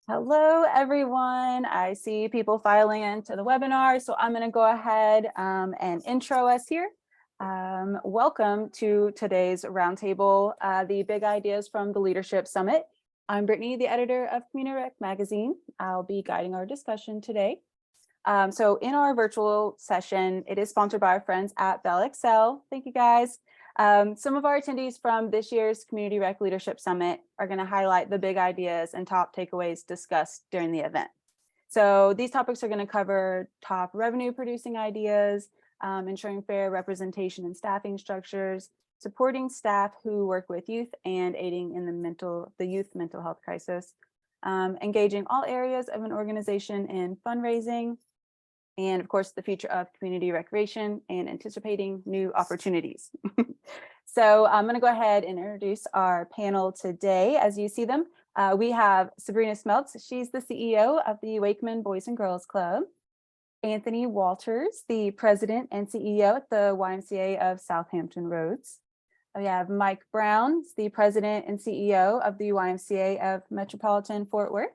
Hello, everyone. I see people filing into the webinar, so I'm going to go ahead and intro us here. Welcome to today's roundtable, the big ideas from the Leadership Summit. I'm Brittany, the editor of Community Rec Magazine. I'll be guiding our discussion today. So in our virtual session, it is sponsored by our friends at Bell Excel. Thank you, guys. Some of our attendees from this year's Community Rec Leadership Summit are going to highlight the big ideas and top takeaways discussed during the event. So these topics are going to cover top revenue producing ideas, ensuring fair representation in staffing structures, supporting staff who work with youth and aiding in the youth mental health crisis, engaging all areas of an organization in fundraising, and of course, the future of community recreation and anticipating new opportunities. So I'm going to go ahead and introduce our panel today. As you see them, we have Sabrina Smeltz. She's the CEO of the Wakeman Boys and Girls Club. Anthony Walters, the president and CEO at the YMCA of Southampton Roads. We have Mike Brown, the president and CEO of the YMCA of Metropolitan Fort Worth.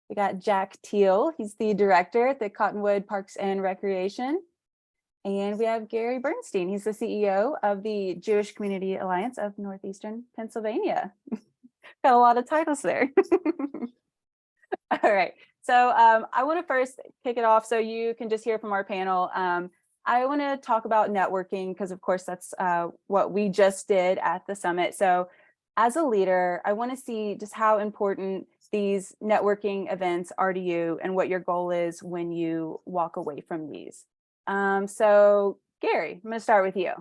We got Jack Teel, he's the director at the Cottonwood Parks and Recreation. And we have Gary Bernstein, he's the CEO of the Jewish Community Alliance of Northeastern Pennsylvania. Got a lot of titles there. All right, so I want to first kick it off so you can just hear from our panel. I want to talk about networking because of course that's what we just did at the summit. So as a leader, I want to see just how important these networking events are to you and what your goal is when you walk away from these. So Gary, I'm going to start with you.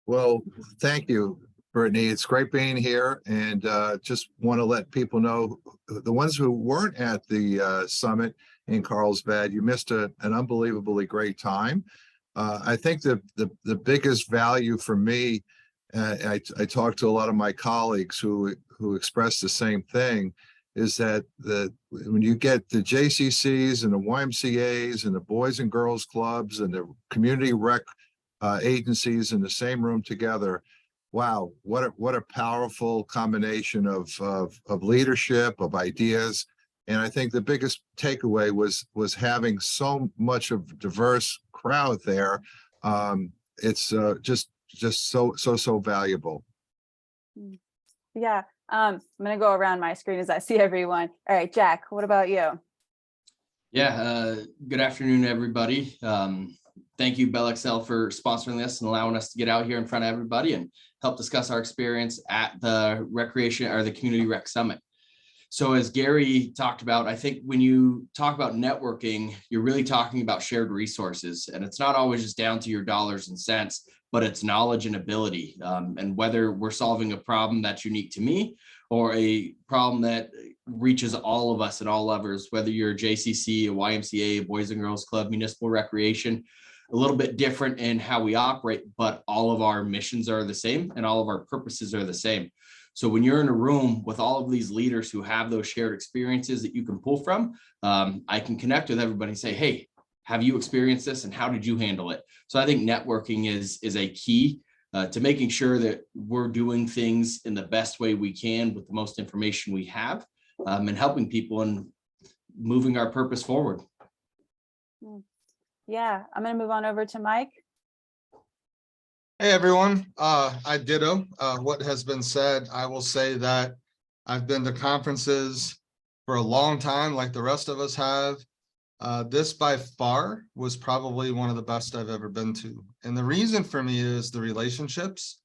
Well, thank you, Brittany. It's great being here, and just want to let people know, the ones who weren't at the summit in Carlsbad, you missed an unbelievably great time. I think the biggest value for me, I talked to a lot of my colleagues who expressed the same thing, is that when you get the JCCs and the YMCAs and the Boys and Girls Clubs and the community rec agencies in the same room together, wow, what a powerful combination of leadership, of ideas. And I think the biggest takeaway was having so much of a diverse crowd there. It's just so valuable. Yeah. I'm going to go around my screen as I see everyone. All right, Jack, what about you? Yeah, good afternoon, everybody. Thank you, Bell Excel, for sponsoring this and allowing us to get out here in front of everybody and help discuss our experience at the recreation or the Community Rec Summit. So as Gary talked about, I think when you talk about networking, you're really talking about shared resources, and it's not always just down to your dollars and cents, but it's knowledge and ability. And whether we're solving a problem that's unique to me or a problem that reaches all of us at all levels, whether you're a JCC, a YMCA, a Boys and Girls Club, municipal recreation, a little bit different in how we operate, but all of our missions are the same and all of our purposes are the same. So when you're in a room with all of these leaders who have those shared experiences that you can pull from, I can connect with everybody and say, hey, have you experienced this and how did you handle it? So I think networking is a key to making sure that we're doing things in the best way we can with the most information we have, and helping people and moving our purpose forward. Yeah, I'm going to move on over to Mike. Hey everyone, I ditto what has been said. I will say that I've been to conferences for a long time, like the rest of us have. This by far was probably one of the best I've ever been to. And the reason for me is the relationships,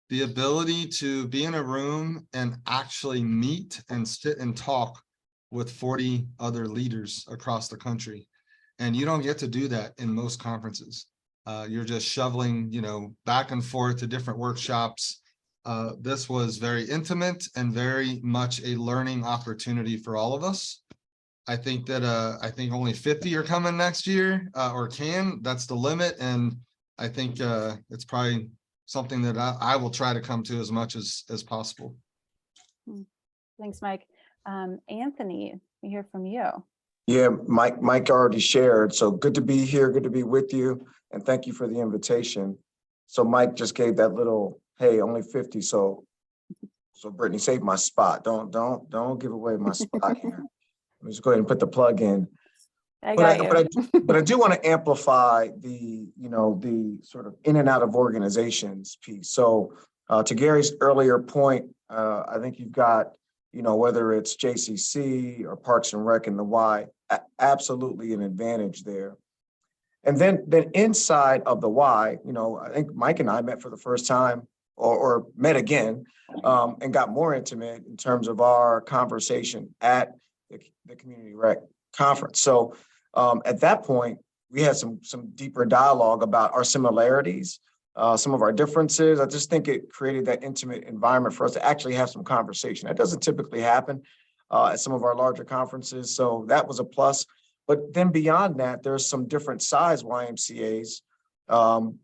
the ability to be in a room and actually meet and sit and talk with 40 other leaders across the country. And you don't get to do that in most conferences. You're just shoveling, back and forth to different workshops. This was very intimate and very much a learning opportunity for all of us. I think that only 50 are coming next year, that's the limit. And I think it's probably something that I will try to come to as much as possible. Thanks, Mike. Anthony, we hear from you. Yeah, Mike already shared. So good to be here, good to be with you. And thank you for the invitation. So Mike just gave that little, hey, only 50. So So Brittany, save my spot. Don't give away my spot here. Let me just go ahead and put the plug in. I got you. But I do want to amplify the, the sort of in and out of organizations piece. So to Gary's earlier point, I think you've got, whether it's JCC or Parks and Rec and the Y, absolutely an advantage there. And then inside of the Y, I think Mike and I met for the first time or met again and got more intimate in terms of our conversation at the Community Rec Conference. So at that point, we had some deeper dialogue about our similarities, some of our differences. I just think it created that intimate environment for us to actually have some conversation. That doesn't typically happen at some of our larger conferences. So that was a plus. But then beyond that, there's some different size YMCAs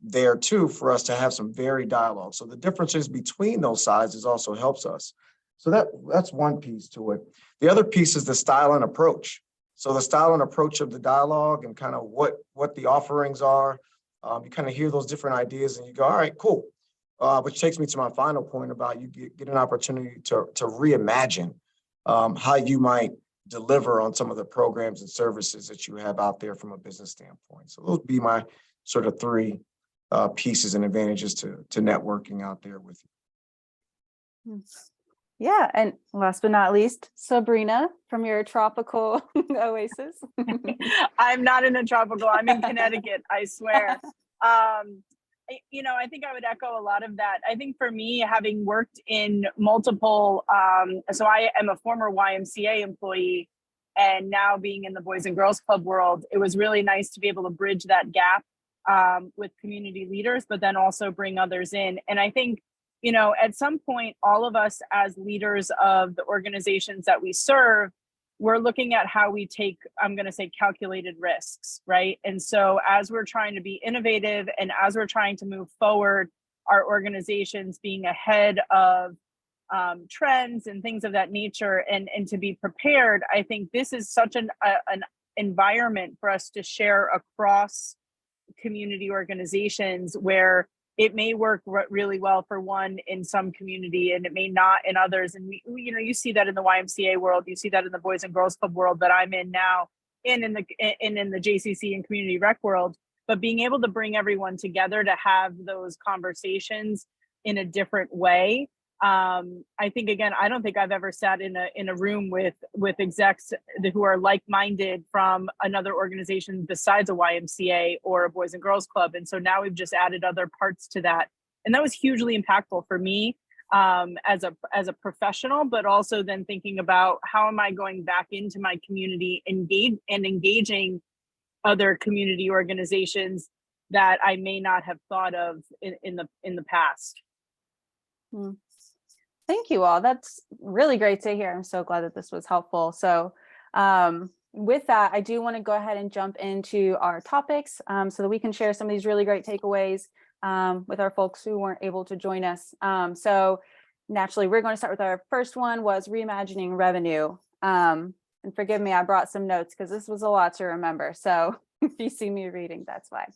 there too for us to have some varied dialogue. So the differences between those sizes also helps us. So that's one piece to it. The other piece is the style and approach. So the style and approach of the dialogue and kind of what the offerings are. You kind of hear those different ideas and you go, all right, cool. Which takes me to my final point about you get an opportunity to reimagine how you might deliver on some of the programs and services that you have out there from a business standpoint. So those would be my sort of three pieces and advantages to networking out there with you. Yeah, and last but not least, Sabrina from your tropical oasis. I'm not in a tropical, I'm in Connecticut, I swear. I think I would echo a lot of that. I think for me, having worked in multiple, so I am a former YMCA employee, and now being in the Boys and Girls Club world, it was really nice to be able to bridge that gap with community leaders, but then also bring others in. And I think, at some point, all of us as leaders of the organizations that we serve, we're looking at how we take, I'm going to say, calculated risks, right? And so as we're trying to be innovative and as we're trying to move forward, our organizations being ahead of trends and things of that nature and to be prepared, I think this is such an environment for us to share across community organizations where it may work really well for one in some community and it may not in others. And you see that in the YMCA world, you see that in the Boys and Girls Club world that I'm in now, and in the JCC and community rec world. But being able to bring everyone together to have those conversations in a different way. I think, again, I don't think I've ever sat in a room with execs who are like-minded from another organization besides a YMCA or a Boys and Girls Club. And so now we've just added other parts to that. And that was hugely impactful for me as a professional, but also then thinking about how am I going back into my community, engaging other community organizations that I may not have thought of in the past. Thank you all. That's really great to hear. I'm so glad that this was helpful. So with that, I do want to go ahead and jump into our topics so that we can share some of these really great takeaways with our folks who weren't able to join us. So naturally, we're going to start with our first one was reimagining revenue. And forgive me, I brought some notes because this was a lot to remember. So if you see me reading, that's why.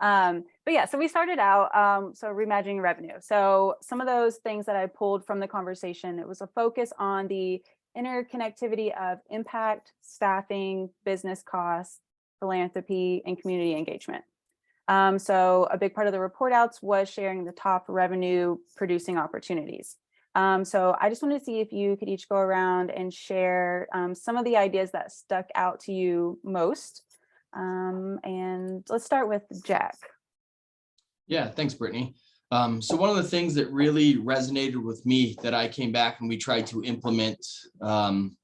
But yeah, so we started out, so reimagining revenue. So some of those things that I pulled from the conversation, it was a focus on the interconnectivity of impact, staffing, business costs, philanthropy, and community engagement. So a big part of the report outs was sharing the top revenue producing opportunities. So I just wanted to see if you could each go around and share some of the ideas that stuck out to you most. And let's start with Jack. Yeah, thanks, Brittany. So one of the things that really resonated with me that I came back and we tried to implement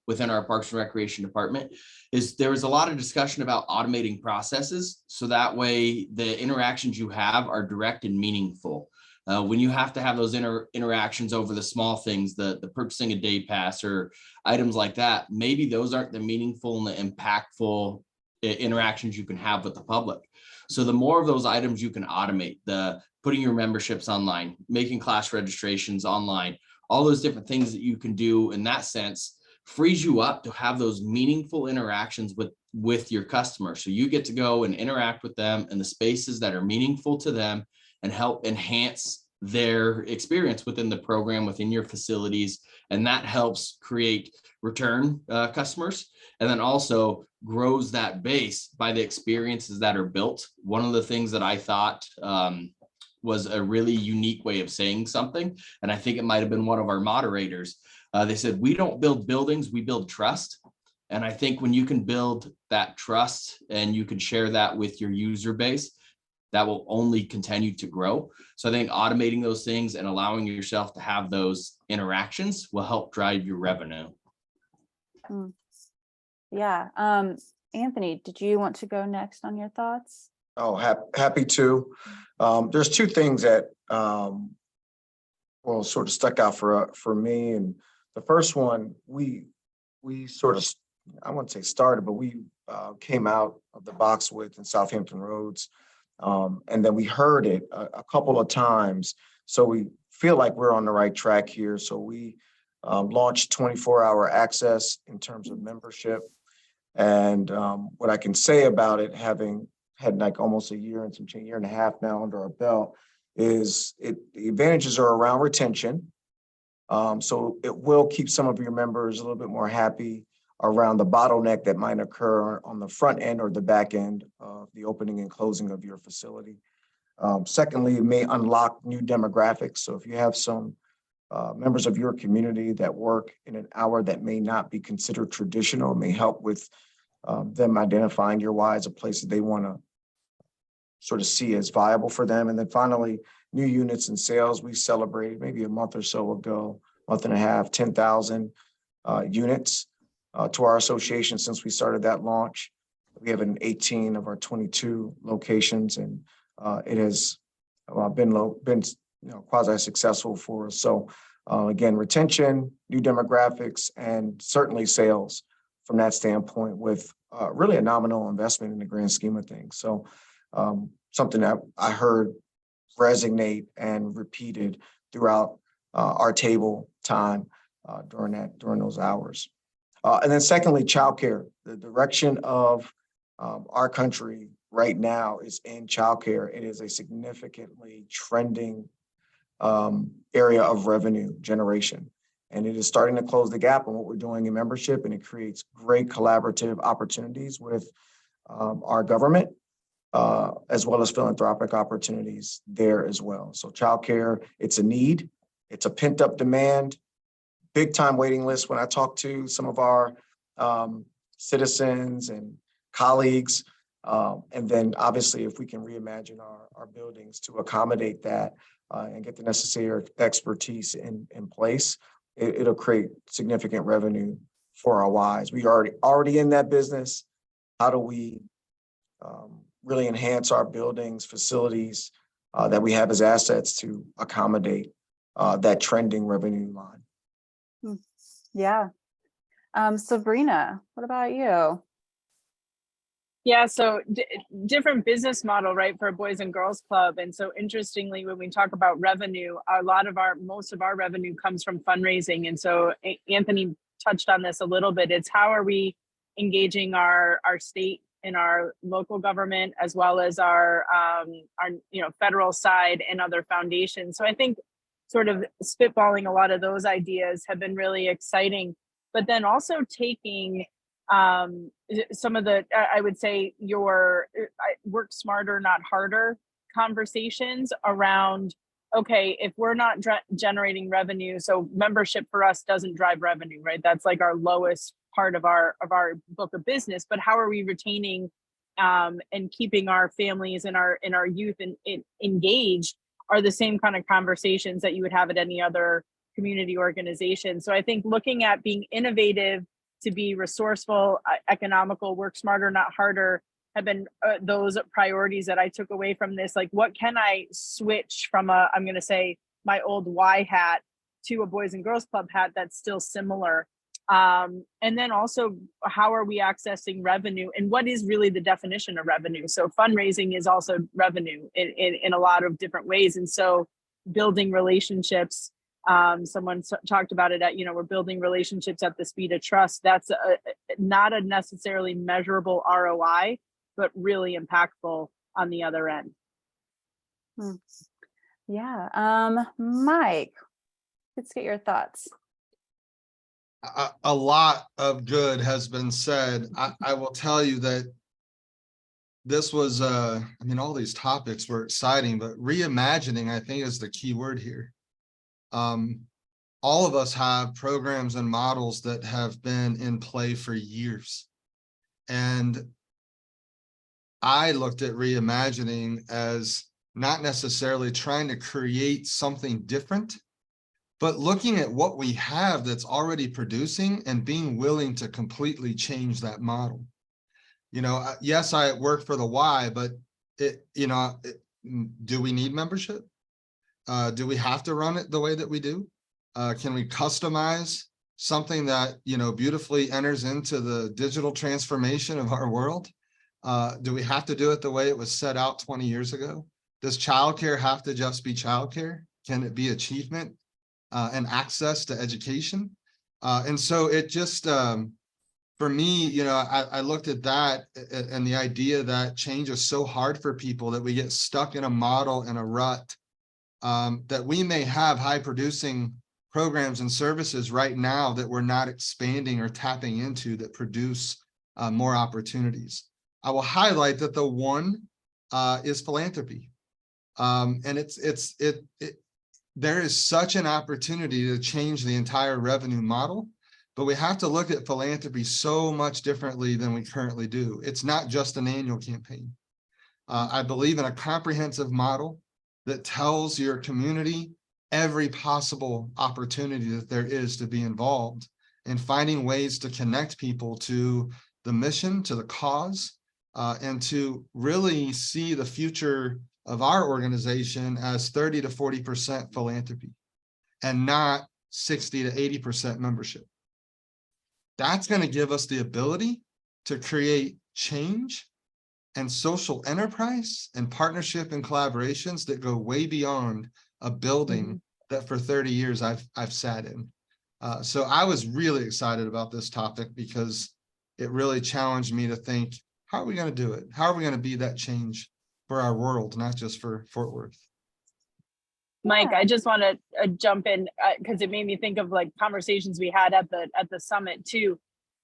within our Parks and Recreation department is there was a lot of discussion about automating processes. So that way the interactions you have are direct and meaningful. When you have to have those interactions over the small things, the purchasing a day pass or items like that, maybe those aren't the meaningful and the impactful interactions you can have with the public. So the more of those items you can automate, the putting your memberships online, making class registrations online, all those different things that you can do in that sense frees you up to have those meaningful interactions with your customers. So you get to go and interact with them in the spaces that are meaningful to them and help enhance their experience within the program, within your facilities, and that helps create return customers, and then also grows that base by the experiences that are built. One of the things that I thought was a really unique way of saying something, and I think it might have been one of our moderators. They said, we don't build buildings, we build trust. And I think when you can build that trust and you can share that with your user base, that will only continue to grow. So I think automating those things and allowing yourself to have those interactions will help drive your revenue. Yeah. Anthony, did you want to go next on your thoughts? Oh, happy to. There's two things that well, sort of stuck out for me. And the first one, we sort of, I wouldn't say started, but we came out of the box with in Southampton Roads. And then we heard it a couple of times. So we feel like we're on the right track here. So we launched 24-hour access in terms of membership. And what I can say about it, having had like almost a year and some change, year and a half now under our belt, is the advantages are around retention. So it will keep some of your members a little bit more happy around the bottleneck that might occur on the front end or the back end of the opening and closing of your facility. Secondly, it may unlock new demographics. So if you have some members of your community that work in an hour that may not be considered traditional, it may help with them identifying your Y as a place that they want to sort of see as viable for them. And then finally, new units and sales. We celebrated maybe a month or so ago, month and a half, 10,000 units to our association since we started that launch. We have in 18 of our 22 locations, and it has been quasi successful for us. So again, retention, new demographics, and certainly sales from that standpoint with really a nominal investment in the grand scheme of things. So something that I heard resonate and repeated throughout our table time during those hours. And then secondly, childcare. The direction of our country right now is in childcare. It is a significantly trending area of revenue generation. And it is starting to close the gap on what we're doing in membership, and it creates great collaborative opportunities with our government, as well as philanthropic opportunities there as well. So childcare, it's a need, it's a pent up demand, big time waiting list. When I talk to some of our citizens and colleagues, and then obviously if we can reimagine our buildings to accommodate that and get the necessary expertise in place, it'll create significant revenue for our Ys. We are already in that business. How do we really enhance our buildings, facilities that we have as assets to accommodate that trending revenue line? Yeah. Sabrina, what about you? Yeah, so different business model, right, for a Boys and Girls Club. And so interestingly, when we talk about revenue, most of our revenue comes from fundraising. And so Anthony touched on this a little bit. It's how are we engaging our state and our local government, as well as our federal side and other foundations. So I think sort of spitballing a lot of those ideas have been really exciting, but then also taking some of the, I would say, your work smarter, not harder conversations around, okay, if we're not generating revenue, so membership for us doesn't drive revenue, right? That's like our lowest part of our book of business, but how are we retaining and keeping our families and our youth engaged are the same kind of conversations that you would have at any other community organization. So I think looking at being innovative, to be resourceful, economical, work smarter, not harder, have been those priorities that I took away from this. Like, what can I switch from I'm going to say my old Y hat to a Boys and Girls Club hat that's still similar? And then also, how are we accessing revenue, and what is really the definition of revenue? So fundraising is also revenue in a lot of different ways. And so building relationships, someone talked about it at, we're building relationships at the speed of trust. That's not a necessarily measurable ROI, but really impactful on the other end. Yeah. Mike, let's get your thoughts. A lot of good has been said. I will tell you that this was, I mean, all these topics were exciting, but reimagining, I think, is the key word here. All of us have programs and models that have been in play for years. And I looked at reimagining as not necessarily trying to create something different, but looking at what we have that's already producing and being willing to completely change that model. You know, yes, I work for the Y, but do we need membership? Do we have to run it the way that we do? Can we customize something that, beautifully enters into the digital transformation of our world? Do we have to do it the way it was set out 20 years ago? Does childcare have to just be childcare? Can it be achievement and access to education? And so it just, for me, I looked at that and the idea that change is so hard for people that we get stuck in a model and a rut, that we may have high producing programs and services right now that we're not expanding or tapping into that produce more opportunities. I will highlight that the one is philanthropy. And there is such an opportunity to change the entire revenue model, but we have to look at philanthropy so much differently than we currently do. It's not just an annual campaign. I believe in a comprehensive model that tells your community every possible opportunity that there is to be involved, and finding ways to connect people to the mission, to the cause, and to really see the future of our organization as 30 to 40% philanthropy and not 60 to 80% membership. That's going to give us the ability to create change and social enterprise and partnership and collaborations that go way beyond a building that for 30 years I've sat in. So I was really excited about this topic because it really challenged me to think, how are we going to do it? How are we going to be that change for our world, not just for Fort Worth? Mike, I just want to jump in because it made me think of like conversations we had at the summit too.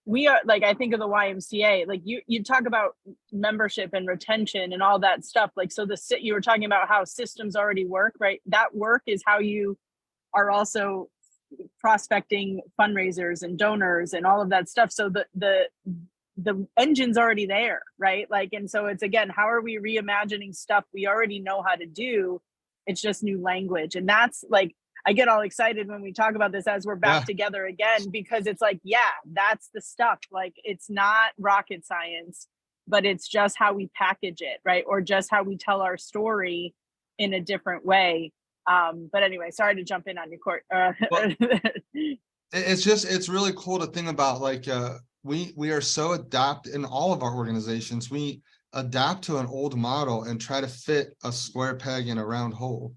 We are like, I think of the YMCA, like you talk about membership and retention and all that stuff. Like, so you were talking about how systems already work, right? That work is how you are also prospecting fundraisers and donors and all of that stuff. So the engine's already there, right? Like, and so it's, again, how are we reimagining stuff we already know how to do? It's just new language. And that's like, I get all excited when we talk about this as we're back together again, because it's like, yeah, that's the stuff. Like, it's not rocket science, but it's just how we package it, right? Or just how we tell our story in a different way. But anyway, sorry to jump in on your court. It's really cool to think about, like, we are so adapt in all of our organizations. We adapt to an old model and try to fit a square peg in a round hole.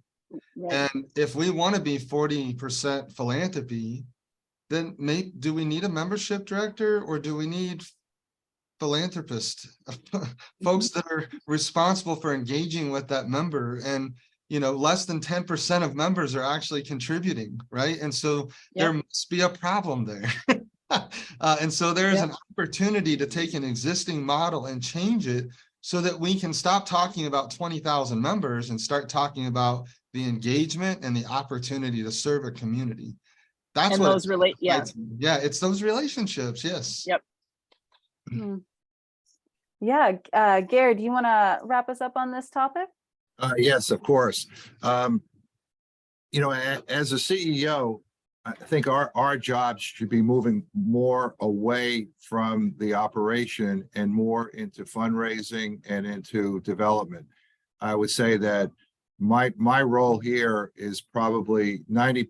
Right. And if we want to be 40% philanthropy, then do we need a membership director, or do we need philanthropists, folks that are responsible for engaging with that member? And less than 10% of members are actually contributing, right? And so there must be a problem there. And so there's an opportunity to take an existing model and change it so that we can stop talking about 20,000 members and start talking about the engagement and the opportunity to serve a community. That's what those relate. Yeah, it's those relationships. Yes. Yep. Yeah. Gary, do you want to wrap us up on this topic? Yes, of course. As a CEO, I think our jobs should be moving more away from the operation and more into fundraising and into development. I would say that my role here is probably 90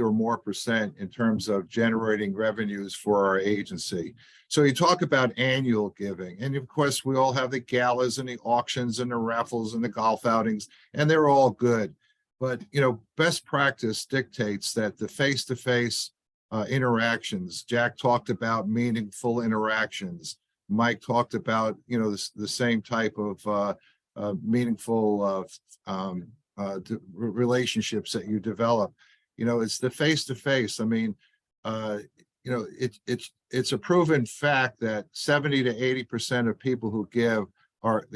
or more % in terms of generating revenues for our agency. So you talk about annual giving, and of course we all have the galas and the auctions and the raffles and the golf outings, and they're all good. But, best practice dictates that the face-to-face interactions, Jack talked about meaningful interactions. Mike talked about, the same type of meaningful relationships that you develop. You know, it's the face-to-face. I mean, you know, it's a proven fact that 70 to 80% of people who give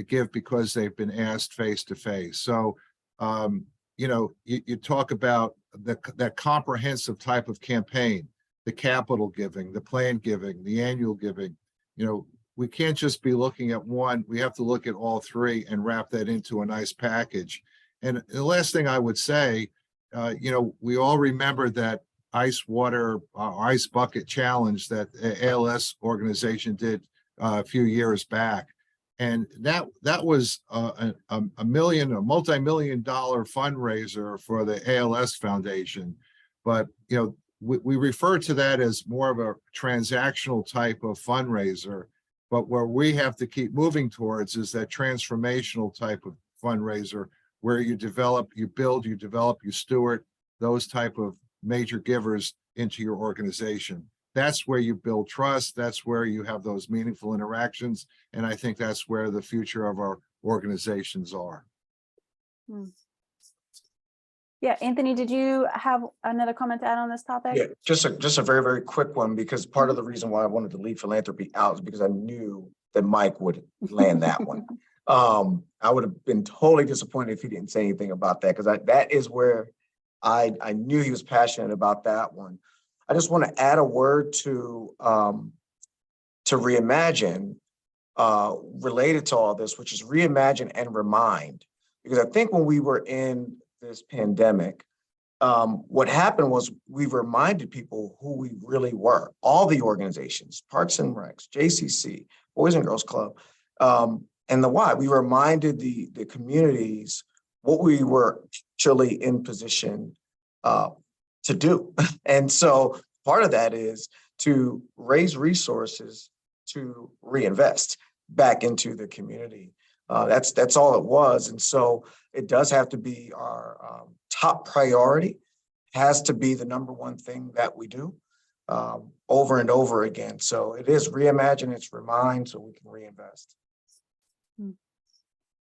give because they've been asked face-to-face. So, you know, you talk about that comprehensive type of campaign, the capital giving, the planned giving, the annual giving. You know, we can't just be looking at one. We have to look at all three and wrap that into a nice package. And the last thing I would say, you know, we all remember that ice bucket challenge that the ALS organization did a few years back. And that was a multi-million-dollar fundraiser for the ALS Foundation. But, you know, we refer to that as more of a transactional type of fundraiser. But where we have to keep moving towards is that transformational type of fundraiser where you develop, you build, you develop, you steward those type of major givers into your organization. That's where you build trust. That's where you have those meaningful interactions. And I think that's where the future of our organizations are. Yeah, Anthony, did you have another comment to add on this topic? Yeah, just a very, very quick one, because part of the reason why I wanted to leave philanthropy out is because I knew that Mike would land that one. I would have been totally disappointed if he didn't say anything about that, because that is where I knew he was passionate about that one. I just want to add a word to reimagine related to all this, which is reimagine and remind. Because I think when we were in this pandemic, what happened was we reminded people who we really were, all the organizations, Parks and Recs, JCC, Boys and Girls Club, and the why. We reminded the communities what we were actually in position to do. And so part of that is to raise resources to reinvest back into the community. That's all it was. And so it does have to be our top priority, has to be the number one thing that we do over and over again. So it is reimagine, it's remind, so we can reinvest.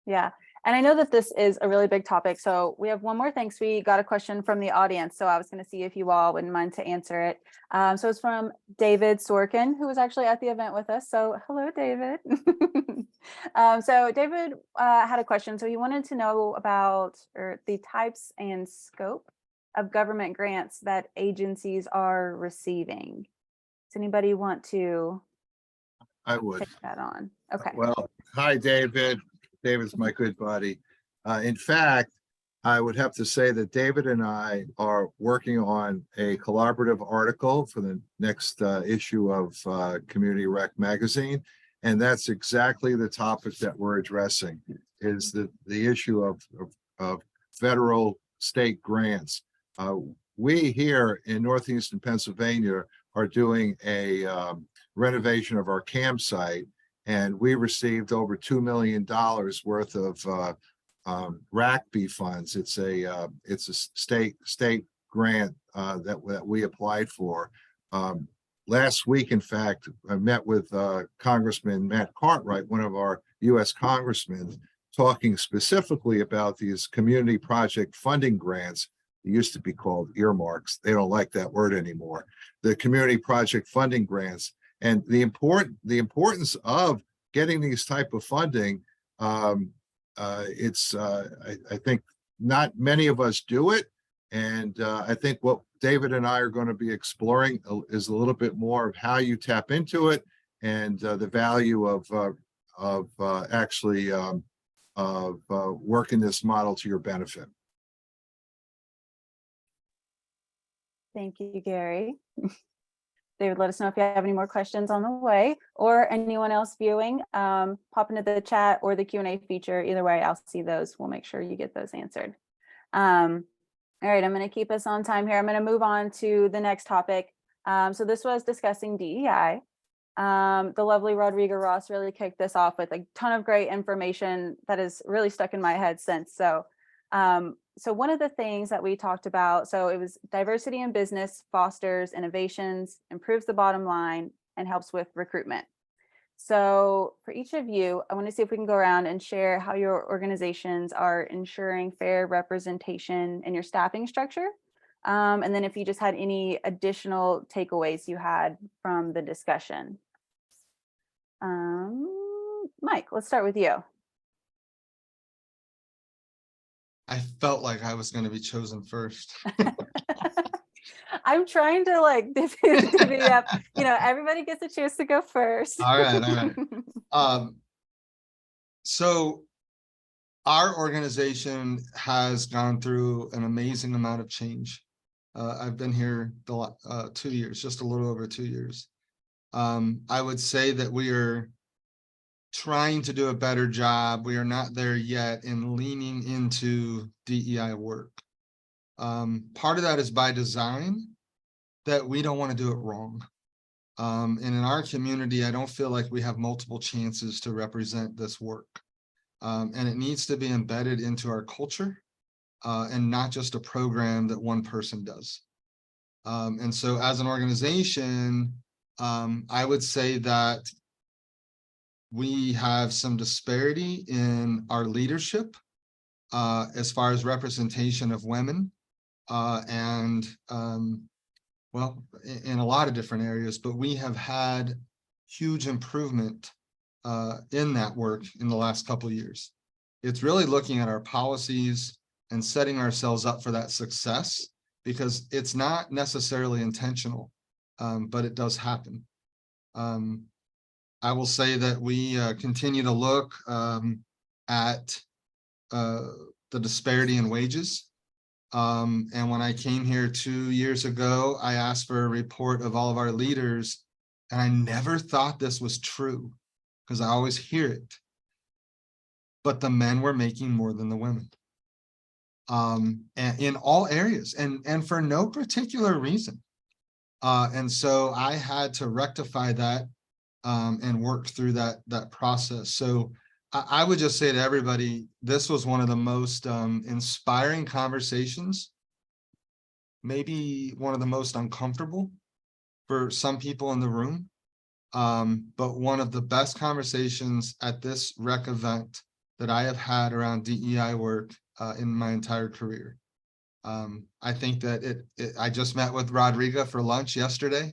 Yeah. And I know that this is a really big topic. So we have one more thing. So we got a question from the audience. So I was going to see if you all wouldn't mind to answer it. So it's from David Sorkin, who was actually at the event with us. So hello, David. So David had a question. So he wanted to know about the types and scope of government grants that agencies are receiving. Does anybody want to I would. take that on? Okay. Well, hi, David. David's my good buddy. In fact, I would have to say that David and I are working on a collaborative article for the next issue of Community Rec magazine. And that's exactly the topic that we're addressing, is the issue of federal state grants. We here in Northeastern Pennsylvania are doing a renovation of our campsite, and we received over $2 million worth of RACB funds. It's a state grant that we applied for. Last week, in fact, I met with Congressman Matt Cartwright, one of our U.S. congressmen, talking specifically about these community project funding grants. It used to be called earmarks. They don't like that word anymore. The community project funding grants. And the importance of getting these type of funding, I think not many of us do it. And I think what David and I are going to be exploring is a little bit more of how you tap into it and the value of actually working this model to your benefit. Thank you, Gary. David, let us know if you have any more questions on the way, or anyone else viewing, pop into the chat or the Q&A feature. Either way, I'll see those. We'll make sure you get those answered. All right, I'm going to keep us on time here. I'm going to move on to the next topic. So this was discussing DEI. The lovely Rodrigo Ross really kicked this off with a ton of great information that has really stuck in my head since. So one of the things that we talked about, so it was diversity in business fosters innovations, improves the bottom line, and helps with recruitment. So for each of you, I want to see if we can go around and share how your organizations are ensuring fair representation in your staffing structure. And then if you just had any additional takeaways you had from the discussion. Mike, let's start with you. I felt like I was going to be chosen first. I'm trying to like divvy up, everybody gets a chance to go first. All right. So our organization has gone through an amazing amount of change. I've been here 2 years, just a little over 2 years. I would say that we are trying to do a better job. We are not there yet in leaning into DEI work. Part of that is by design, that we don't want to do it wrong. And in our community, I don't feel like we have multiple chances to represent this work. And it needs to be embedded into our culture and not just a program that one person does. And so as an organization, I would say that we have some disparity in our leadership as far as representation of women and well, in a lot of different areas, but we have had huge improvement in that work in the last couple of years. It's really looking at our policies and setting ourselves up for that success, because it's not necessarily intentional, but it does happen. I will say that we continue to look at the disparity in wages. And when I came here 2 years ago, I asked for a report of all of our leaders, and I never thought this was true because I always hear it. But the men were making more than the women. And in all areas and for no particular reason. And so I had to rectify that and work through that process. So I would just say to everybody, this was one of the most inspiring conversations, maybe one of the most uncomfortable for some people in the room, but one of the best conversations at this rec event that I have had around DEI work in my entire career. I think that I just met with Rodriga for lunch yesterday.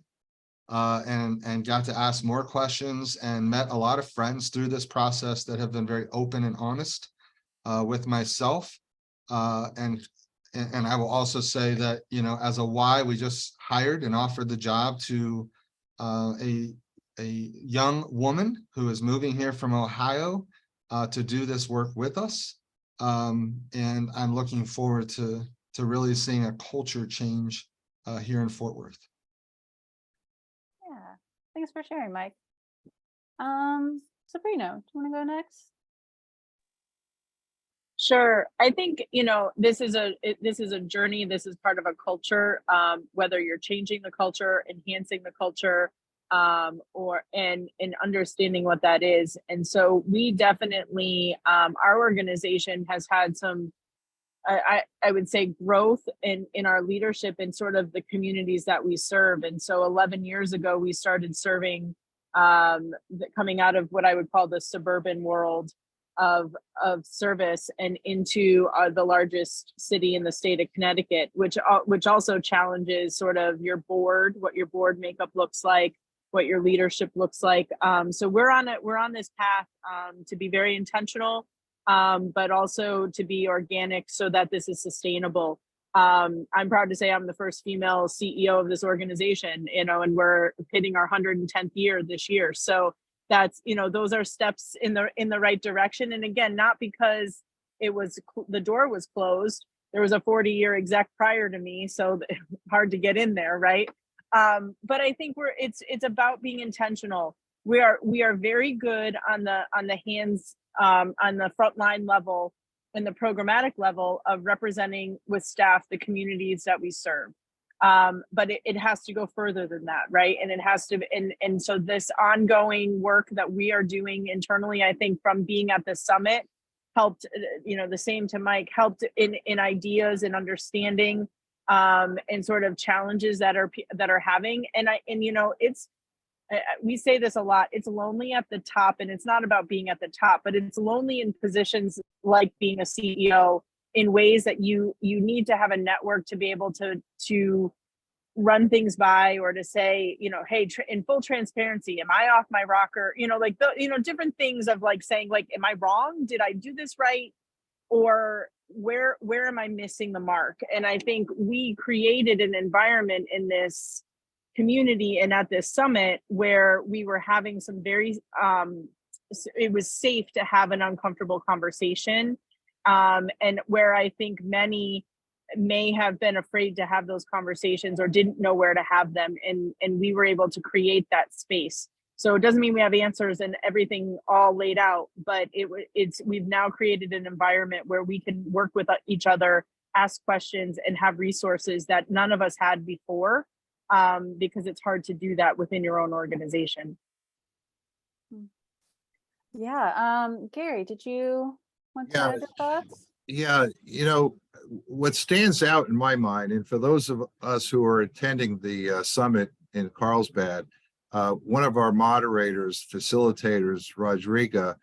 And got to ask more questions and met a lot of friends through this process that have been very open and honest with myself. And I will also say that, as a Y, we just hired and offered the job to a young woman who is moving here from Ohio to do this work with us. And I'm looking forward to really seeing a culture change here in Fort Worth. Yeah, thanks for sharing, Mike. Sabrina, do you want to go next? Sure. I think, this is a journey. This is part of a culture, whether you're changing the culture, enhancing the culture, or understanding what that is. And so we definitely, our organization has had some, I would say, growth in our leadership in sort of the communities that we serve. And so 11 years ago, we started serving, coming out of what I would call the suburban world of service and into the largest city in the state of Connecticut, which also challenges sort of your board, what your board makeup looks like, what your leadership looks like. So we're on this path to be very intentional, but also to be organic so that this is sustainable. I'm proud to say I'm the first female CEO of this organization, and we're hitting our 110th year this year. So that's, those are steps in the right direction. And again, not because the door was closed. There was a 40-year exec prior to me, so hard to get in there, right? But I think it's about being intentional. We are very good on the hands, on the frontline level and the programmatic level of representing with staff the communities that we serve. But it has to go further than that, right? And it has to, and so this ongoing work that we are doing internally, I think from being at the summit helped, the same to Mike, helped in ideas and understanding, and sort of challenges that are having. And it's, we say this a lot, it's lonely at the top, and it's not about being at the top, but it's lonely in positions like being a CEO in ways that you need to have a network to be able to run things by, or to say, hey, in full transparency, am I off my rocker? Like different things of like saying, like, am I wrong? Did I do this right? Or where am I missing the mark? And I think we created an environment in this community and at this summit where we were having some very, it was safe to have an uncomfortable conversation. And where I think many may have been afraid to have those conversations or didn't know where to have them. And we were able to create that space. So it doesn't mean we have answers and everything all laid out, but we've now created an environment where we can work with each other, ask questions, and have resources that none of us had before, because it's hard to do that within your own organization. Yeah, Gary, did you want to add your thoughts? Yeah, what stands out in my mind, and for those of us who are attending the summit in Carlsbad, one of our moderators, facilitators, Rodriga,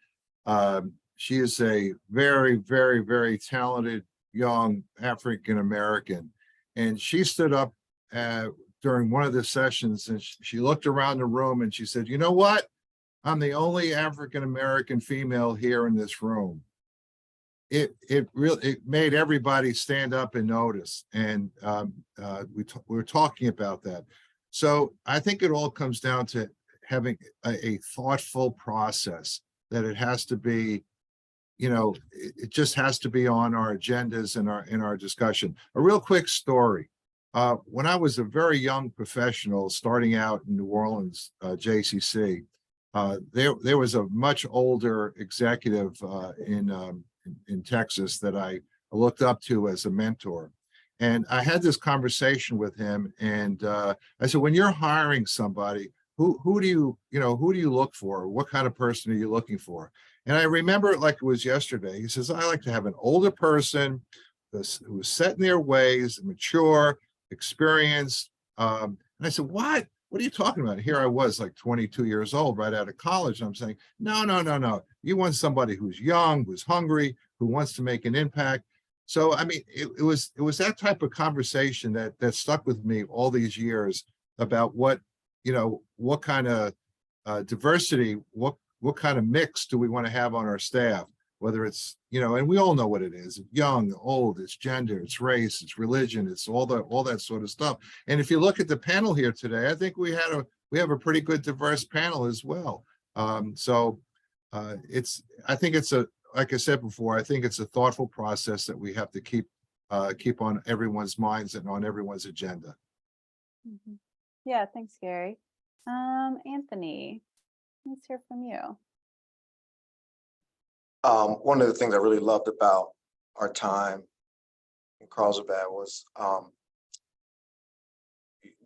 she is a very, very, very talented young African-American. And she stood up during one of the sessions and she looked around the room and she said, you know what? I'm the only African-American female here in this room. It made everybody stand up and notice. And we were talking about that. So I think it all comes down to having a thoughtful process, that it has to be, it just has to be on our agendas and in our discussion. A real quick story. When I was a very young professional starting out in New Orleans, JCC, there was a much older executive in Texas that I looked up to as a mentor. And I had this conversation with him, and I said, when you're hiring somebody, who do you look for? What kind of person are you looking for? And I remember it like it was yesterday. He says, I like to have an older person who's set in their ways, mature, experienced. And I said, what are you talking about? Here I was like 22 years old, right out of college. And I'm saying, no. You want somebody who's young, who's hungry, who wants to make an impact. So, I mean, it was that type of conversation that stuck with me all these years about what kind of diversity, what kind of mix do we want to have on our staff, whether it's, and we all know what it is, young, old, it's gender, it's race, it's religion, it's all that sort of stuff. And if you look at the panel here today, I think we have a pretty good diverse panel as well. I think it's like I said before, I think it's a thoughtful process that we have to keep on everyone's minds and on everyone's agenda. Mm-hmm. Yeah, thanks, Gary. Anthony, let's hear from you. One of the things I really loved about our time in Carlsbad was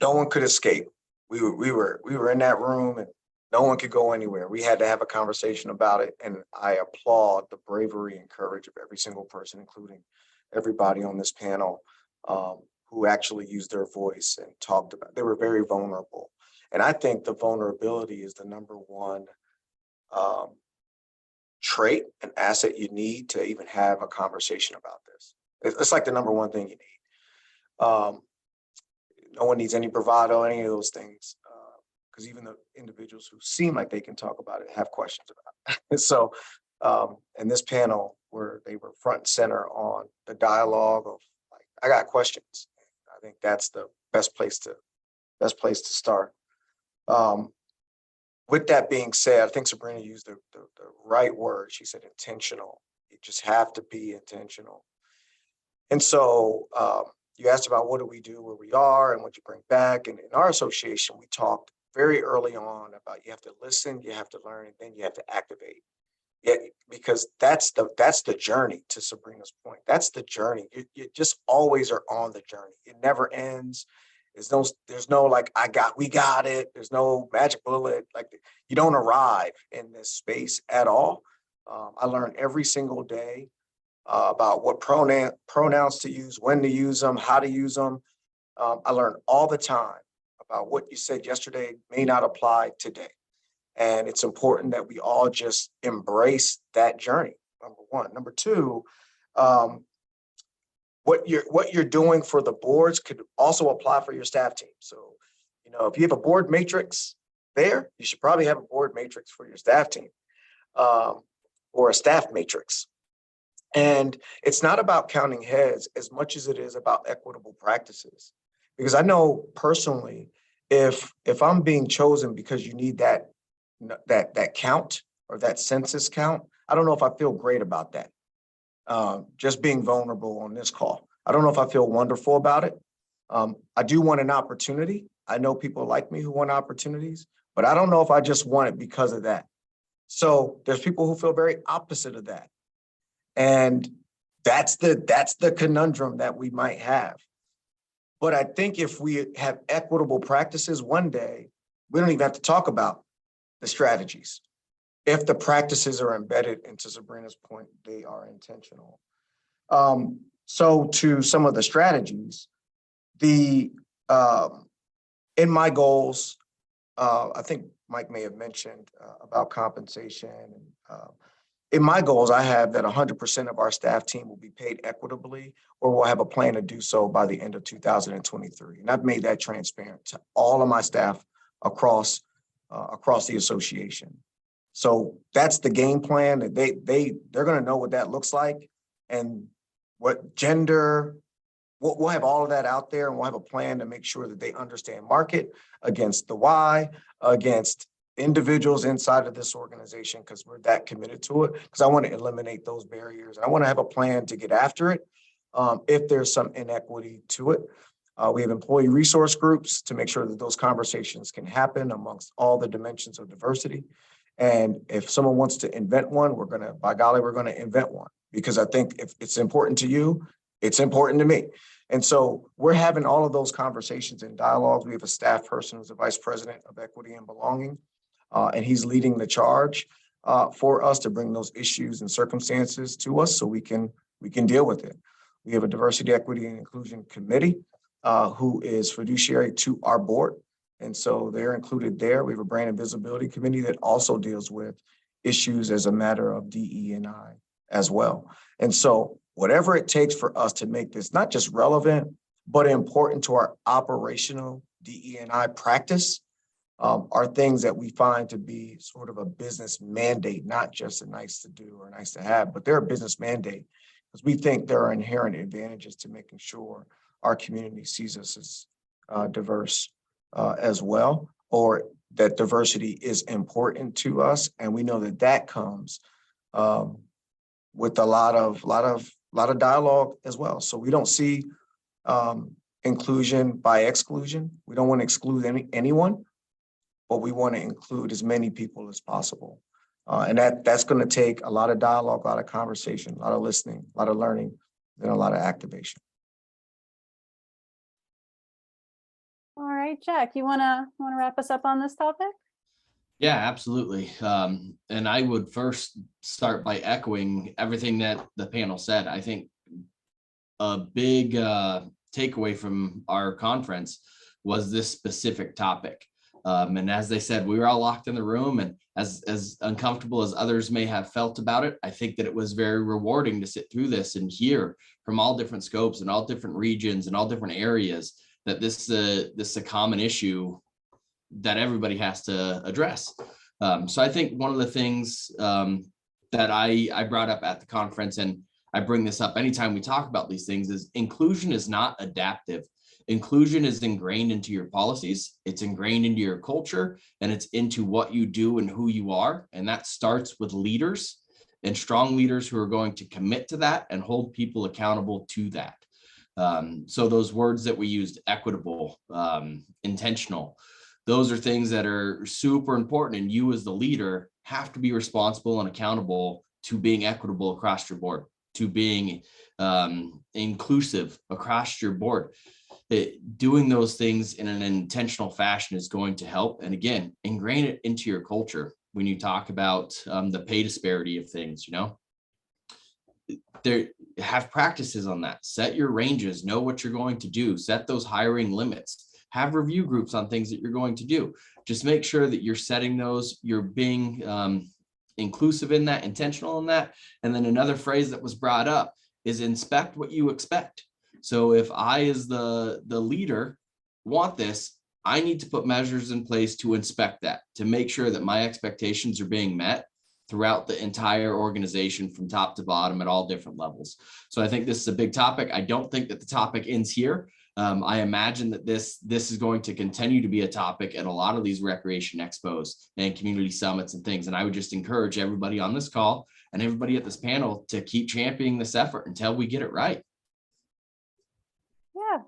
no one could escape. We were in that room and no one could go anywhere. We had to have a conversation about it. And I applaud the bravery and courage of every single person, including everybody on this panel, who actually used their voice and talked about it. They were very vulnerable. And I think the vulnerability is the number one trait and asset you need to even have a conversation about this. It's like the number one thing you need. No one needs any bravado, any of those things. Because even the individuals who seem like they can talk about it have questions about it. So in this panel, where they were front and center on the dialogue of like, I got questions. I think that's the best place to start. With that being said, I think Sabrina used the right word. She said intentional. You just have to be intentional. And so you asked about what do we do where we are and what you bring back. And in our association, we talked very early on about you have to listen, you have to learn, and then you have to activate. Yeah, because that's the journey, to Sabrina's point. That's the journey. You just always are on the journey. It never ends. There's no like, we got it. There's no magic bullet. Like, you don't arrive in this space at all. I learn every single day about what pronouns to use, when to use them, how to use them. I learn all the time what you said yesterday may not apply today. And it's important that we all just embrace that journey, number one. Number two, what you're doing for the boards could also apply for your staff team. So, if you have a board matrix there, you should probably have a board matrix for your staff team, or a staff matrix. And it's not about counting heads as much as it is about equitable practices. Because I know personally, if I'm being chosen because you need that count or that census count, I don't know if I feel great about that. Just being vulnerable on this call, I don't know if I feel wonderful about it. I do want an opportunity. I know people like me who want opportunities, but I don't know if I just want it because of that. So there's people who feel very opposite of that. And that's the conundrum that we might have. But I think if we have equitable practices one day, we don't even have to talk about the strategies. If the practices are embedded, into Sabrina's point, they are intentional. So to some of the strategies, in my goals, I think Mike may have mentioned about compensation. In my goals, I have that 100% of our staff team will be paid equitably, or we'll have a plan to do so by the end of 2023. And I've made that transparent to all of my staff across the association. So that's the game plan. That they're going to know what that looks like, and what gender. We'll have all of that out there, and we'll have a plan to make sure that they understand market against the why, against individuals inside of this organization, because we're that committed to it, because I want to eliminate those barriers. I want to have a plan to get after it if there's some inequity to it. We have employee resource groups to make sure that those conversations can happen amongst all the dimensions of diversity. And if someone wants to invent one, we're going to invent one, because I think if it's important to you, it's important to me. And so we're having all of those conversations and dialogues. We have a staff person who's the vice president of equity and belonging, and he's leading the charge for us to bring those issues and circumstances to us so we can deal with it. We have a diversity, equity, and inclusion committee who is fiduciary to our board. And so they're included there. We have a brand and visibility committee that also deals with issues as a matter of DE&I as well. And so whatever it takes for us to make this not just relevant, but important to our operational DE&I practice are things that we find to be sort of a business mandate, not just a nice to do or nice to have, but they're a business mandate, because we think there are inherent advantages to making sure our community sees us as diverse as well, or that diversity is important to us. And we know that that comes with a lot of dialogue as well. So we don't see inclusion by exclusion. We don't want to exclude anyone, but we want to include as many people as possible. And that's going to take a lot of dialogue, a lot of conversation, a lot of listening, a lot of learning, and a lot of activation. All right, Jack, you wanna wrap us up on this topic? Yeah, absolutely. And I would first start by echoing everything that the panel said. I think a big takeaway from our conference was this specific topic. And as they said, we were all locked in the room, and as uncomfortable as others may have felt about it, I think that it was very rewarding to sit through this and hear from all different scopes and all different regions and all different areas that this is a common issue that everybody has to address. So I think one of the things that I brought up at the conference, and I bring this up anytime we talk about these things, is inclusion is not adaptive. Inclusion is ingrained into your policies, it's ingrained into your culture, and it's into what you do and who you are. And that starts with leaders, and strong leaders who are going to commit to that and hold people accountable to that. So those words that we used, equitable, intentional, those are things that are super important, and you as the leader have to be responsible and accountable to being equitable across your board, to being inclusive across your board. Doing those things in an intentional fashion is going to help. And again, ingrain it into your culture. When you talk about the pay disparity of things, there, have practices on that. Set your ranges, know what you're going to do, set those hiring limits, have review groups on things that you're going to do. Just make sure that you're setting those, you're being inclusive in that, intentional in that. And then another phrase that was brought up is inspect what you expect. So if I, as the leader, want this, I need to put measures in place to inspect that, to make sure that my expectations are being met throughout the entire organization from top to bottom at all different levels. So I think this is a big topic. I don't think that the topic ends here. I imagine that this is going to continue to be a topic at a lot of these recreation expos and community summits and things. And I would just encourage everybody on this call and everybody at this panel to keep championing this effort until we get it right. Yeah,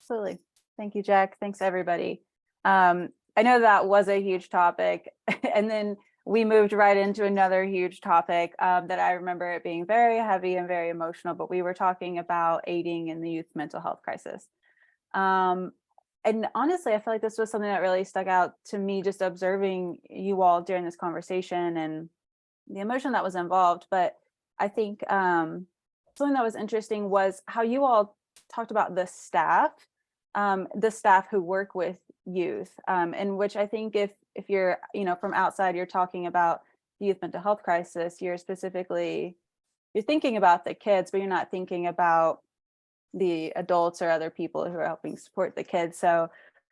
absolutely. Thank you, Jack. Thanks, everybody. I know that was a huge topic, and then we moved right into another huge topic that I remember it being very heavy and very emotional, but we were talking about aiding in the youth mental health crisis. And honestly, I feel like this was something that really stuck out to me, just observing you all during this conversation and the emotion that was involved. But I think something that was interesting was how you all talked about the staff who work with youth, in which I think if you're, from outside, you're talking about the youth mental health crisis, you're thinking about the kids, but you're not thinking about the adults or other people who are helping support the kids. So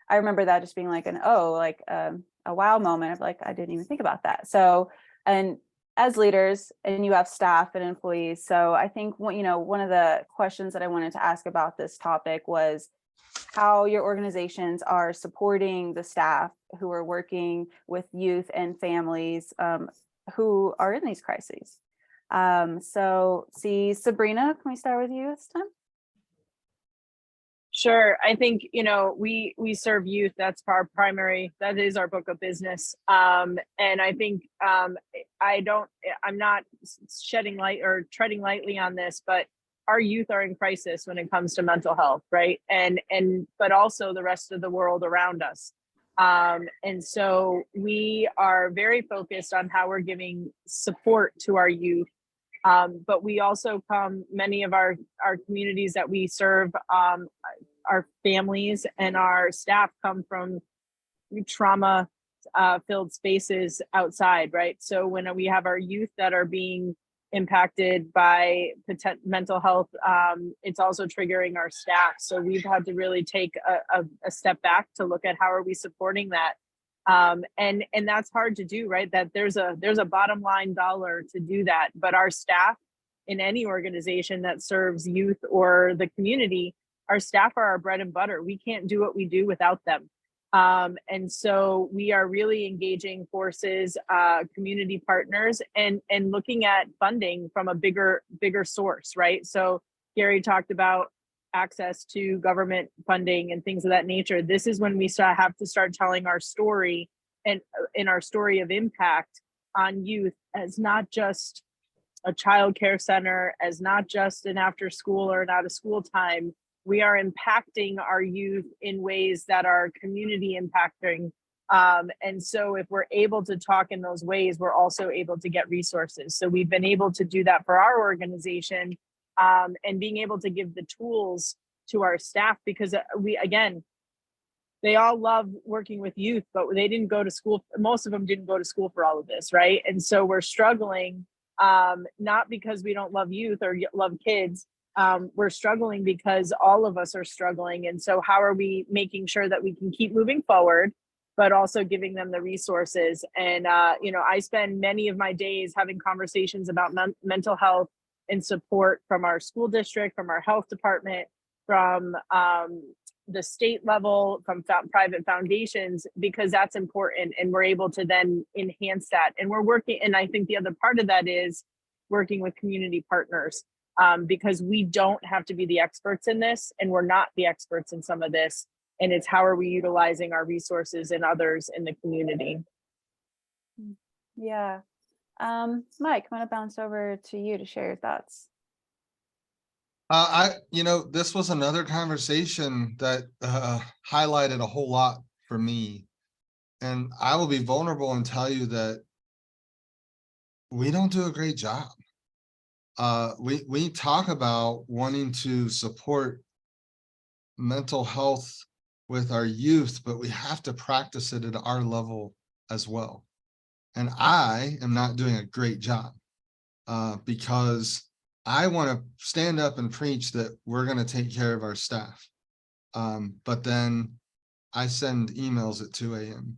I remember that just being like a wow moment of like, I didn't even think about that. So, and as leaders, and you have staff and employees. So I think, one of the questions that I wanted to ask about this topic was how your organizations are supporting the staff who are working with youth and families who are in these crises. So Sabrina, can we start with you this time? Sure. I think, we serve youth. That's our primary, that is our book of business. And I think I'm not shedding light or treading lightly on this, but our youth are in crisis when it comes to mental health, right? But also the rest of the world around us. And so we are very focused on how we're giving support to our youth. But we also many of our communities that we serve, our families and our staff come from trauma filled spaces outside, right? So when we have our youth that are being impacted by mental health, it's also triggering our staff. So we've had to really take a step back to look at how are we supporting that. And that's hard to do, right? That there's a bottom line dollar to do that, but our staff in any organization that serves youth or the community, our staff are our bread and butter. We can't do what we do without them. And so we are really engaging forces, community partners, and looking at funding from a bigger source, right? So Gary talked about access to government funding and things of that nature. This is when we have to start telling our story, and in our story of impact on youth as not just a child care center, as not just an after school or an out of school time. We are impacting our youth in ways that are community impacting. And so if we're able to talk in those ways, we're also able to get resources. So we've been able to do that for our organization, and being able to give the tools to our staff, because they all love working with youth, but they didn't go to school. Most of them didn't go to school for all of this, right? And so we're struggling, not because we don't love youth or love kids. We're struggling because all of us are struggling. And so how are we making sure that we can keep moving forward, but also giving them the resources? And, I spend many of my days having conversations about mental health and support from our school district, from our health department, from the state level, from private foundations, because that's important. And we're able to then enhance that. And we're working, and I think the other part of that is working with community partners, because we don't have to be the experts in this, and we're not the experts in some of this. And it's how are we utilizing our resources and others in the community? Yeah. Mike, I'm going to bounce over to you to share your thoughts. This was another conversation that highlighted a whole lot for me. And I will be vulnerable and tell you that we don't do a great job. We talk about wanting to support mental health with our youth, but we have to practice it at our level as well. And I am not doing a great job because I want to stand up and preach that we're going to take care of our staff. But then I send emails at 2 a.m.